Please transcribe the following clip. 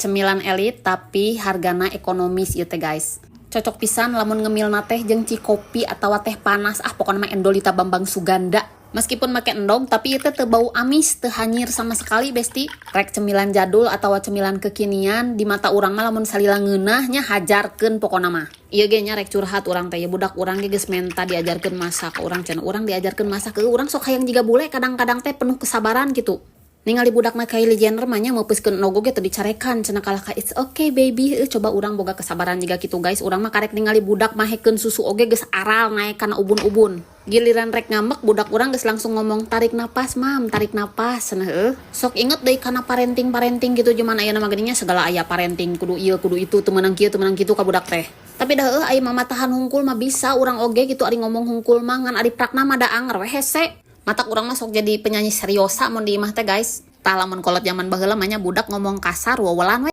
Cemilan elit tapi hargana ekonomis ieu teh guys. Cocok pisan lamun ngemilna teh jeung cikopi atawa teh panas. Pokona mah Endolita Bambang Suganda. Meskipun make endog tapi itu teu bau amis, teu hanyir sama sekali besti. Rek cemilan jadul atawa cemilan kekinian di mata urang mah lamun salila ngeunah nya hajarkeun pokona mah. Ieu ge nya rek curhat urang teh ya budak urang ge geus menta diajarkeun masak. Urang cenah urang diajarkeun masak urang sok hayang jiga bule kadang-kadang teh penuh kesabaran gitu. Ningali budak na Kylie Jenner mah nya meupeuskeun nogo ge teu dicarekan cenah kalah ka it's okay baby. Coba urang boga kesabaran jiga kitu guys. Urang mah karek ningali budak mahekeun susu oge geus aral naek kana ubun-ubun. Giliran rek ngambek budak urang geus langsung ngomong tarik napas mam, tarik napas cenah Sok inget deui kana parenting gitu zaman ayeuna mah geuning nya segala aya parenting kudu ieu kudu itu teu meunang kieu teu meunang kitu ka budak teh. Tapi dah aya mah tahan hungkul mah bisa urang oge gitu ari ngomong hungkul mah ngan ari prakna mah da anger we hese. Matak urang mah sok jadi penyanyi seriosa mun di imah teh guys. Tah lamun kolot zaman baheula mah nya budak ngomong kasar wawalan we.